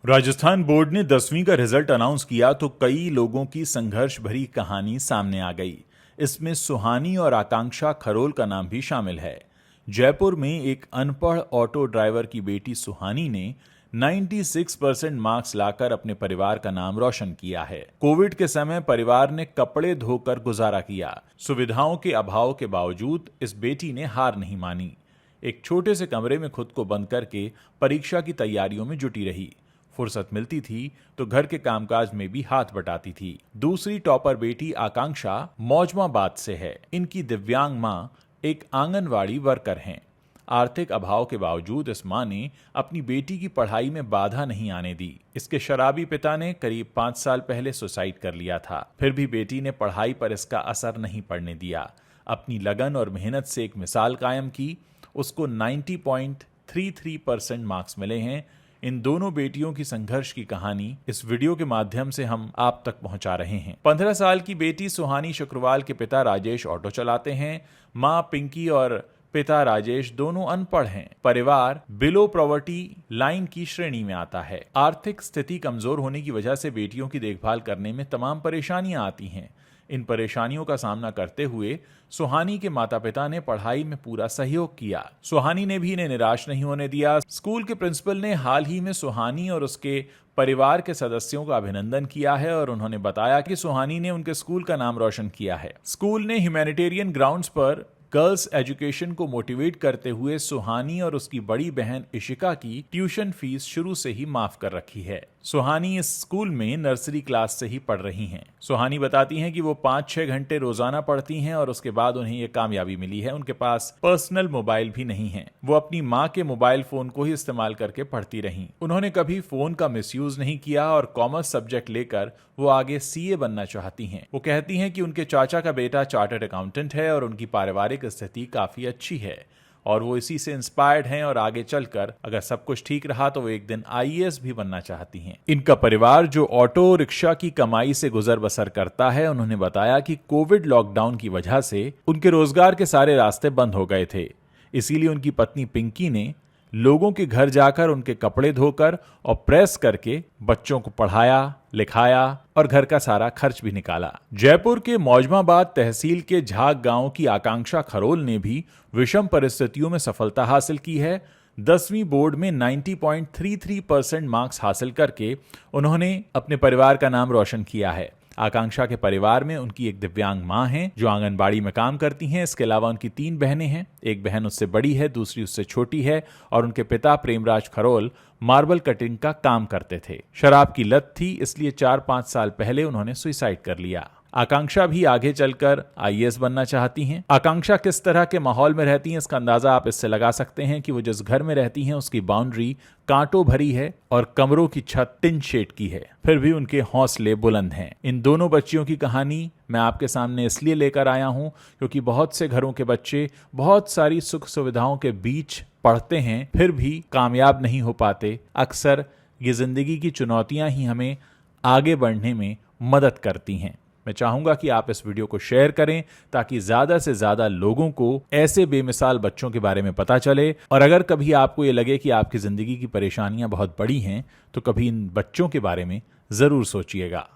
Rajasthan board ने 10वीं का रिजल्ट अनाउंस किया तो कई लोगों की संघर्ष भरी कहानी सामने आ गई। इसमें सुहानी और आकांक्षा खरोल का नाम भी शामिल है। जयपुर में एक अनपढ़ ऑटो ड्राइवर की बेटी सुहानी ने 96% मार्क्स लाकर अपने परिवार का नाम रोशन किया है। कोविड के समय परिवार ने कपड़े धोकर गुजारा किया। सुविधाओं के अभाव के बावजूद इस बेटी ने हार नहीं मानी। एक छोटे से कमरे में खुद को बंद करके परीक्षा की तैयारियों में जुटी रही। फुर्सत मिलती थी तो घर के कामकाज में भी हाथ बटाती थी। दूसरी टॉपर बेटी आकांक्षा मौजमाबाद से है। इनकी दिव्यांग मां एक आंगनवाड़ी वर्कर हैं। आर्थिक अभाव के बावजूद इस मां ने अपनी बेटी की पढ़ाई में बाधा नहीं आने दी। इसके शराबी पिता ने करीब 5 साल पहले सुसाइड कर लिया था। फिर भी बेटी ने पढ़ाई पर इसका असर नहीं पड़ने दिया। अपनी लगन और मेहनत से एक मिसाल कायम की। उसको 90.33% मार्क्स मिले हैं। इन दोनों बेटियों की संघर्ष की कहानी इस वीडियो के माध्यम से हम आप तक पहुंचा रहे हैं। 15 साल की बेटी सुहानी शुक्रवाल के पिता राजेश ऑटो चलाते हैं। मां पिंकी और पिता राजेश दोनों अनपढ़ हैं। परिवार बिलो पॉवर्टी लाइन की श्रेणी में आता है। आर्थिक स्थिति कमजोर होने की वजह से बेटियों की देखभाल करने में तमाम परेशानियां आती हैं। इन परेशानियों का सामना करते हुए सुहानी के माता पिता ने पढ़ाई में पूरा सहयोग किया। सुहानी ने भी इन्हें निराश नहीं होने दिया। स्कूल के प्रिंसिपल ने हाल ही में सुहानी और उसके परिवार के सदस्यों का अभिनंदन किया है और उन्होंने बताया कि सुहानी ने उनके स्कूल का नाम रोशन किया है। स्कूल ने ह्यूमैनिटेरियन ग्राउंड्स पर गर्ल्स एजुकेशन को मोटिवेट करते हुए सुहानी और उसकी बड़ी बहन इशिका की ट्यूशन फीस शुरू से ही माफ कर रखी है। सुहानी इस स्कूल में नर्सरी क्लास से ही पढ़ रही हैं। सुहानी बताती हैं कि वो 5-6 घंटे रोजाना पढ़ती हैं और उसके बाद उन्हें ये कामयाबी मिली है। उनके पास पर्सनल मोबाइल भी नहीं है। वो अपनी माँ के मोबाइल फोन को ही इस्तेमाल करके पढ़ती रहीं। उन्होंने कभी फोन का मिसयूज नहीं किया और कॉमर्स सब्जेक्ट लेकर वो आगे सीए बनना चाहती हैं। वो कहती हैं कि उनके चाचा का बेटा चार्टर्ड अकाउंटेंट है और उनकी पारिवारिक स्थिति काफी अच्छी है और वो इसी से इंस्पायर्ड हैं और आगे चलकर अगर सब कुछ ठीक रहा तो वो एक दिन आईएएस भी बनना चाहती हैं। इनका परिवार जो ऑटो रिक्शा की कमाई से गुजर बसर करता है, उन्होंने बताया कि कोविड लॉकडाउन की वजह से उनके रोजगार के सारे रास्ते बंद हो गए थे। इसीलिए उनकी पत्नी पिंकी ने लोगों के घर जाकर उनके कपड़े धोकर और प्रेस करके बच्चों को पढ़ाया, लिखाया और घर का सारा खर्च भी निकाला। जयपुर के मौजमाबाद तहसील के झाग गांव की आकांक्षा खरोल ने भी विषम परिस्थितियों में सफलता हासिल की है। 10वीं बोर्ड में 90.33% मार्क्स हासिल करके उन्होंने अपने परिवार का नाम रोशन किया है। आकांक्षा के परिवार में उनकी एक दिव्यांग मां है जो आंगनबाड़ी में काम करती हैं। इसके अलावा उनकी 3 बहनें हैं। एक बहन उससे बड़ी है, दूसरी उससे छोटी है और उनके पिता प्रेमराज खरोल मार्बल कटिंग का काम करते थे। शराब की लत थी, इसलिए 4-5 साल पहले उन्होंने सुसाइड कर लिया। आकांक्षा भी आगे चलकर आईएएस बनना चाहती हैं। आकांक्षा किस तरह के माहौल में रहती हैं, इसका अंदाजा आप इससे लगा सकते हैं कि वो जिस घर में रहती हैं उसकी बाउंड्री कांटों भरी है और कमरों की छत टिन शेड की है। फिर भी उनके हौसले बुलंद हैं। इन दोनों बच्चियों की कहानी मैं आपके सामने इसलिए लेकर आया हूं क्योंकि बहुत से घरों के बच्चे बहुत सारी सुख सुविधाओं के बीच पढ़ते हैं, फिर भी कामयाब नहीं हो पाते। अक्सर ये जिंदगी की चुनौतियां ही हमें आगे बढ़ने में मदद करती हैं। मैं चाहूंगा कि आप इस वीडियो को शेयर करें ताकि ज्यादा से ज्यादा लोगों को ऐसे बेमिसाल बच्चों के बारे में पता चले। और अगर कभी आपको ये लगे कि आपकी जिंदगी की परेशानियां बहुत बड़ी हैं तो कभी इन बच्चों के बारे में जरूर सोचिएगा।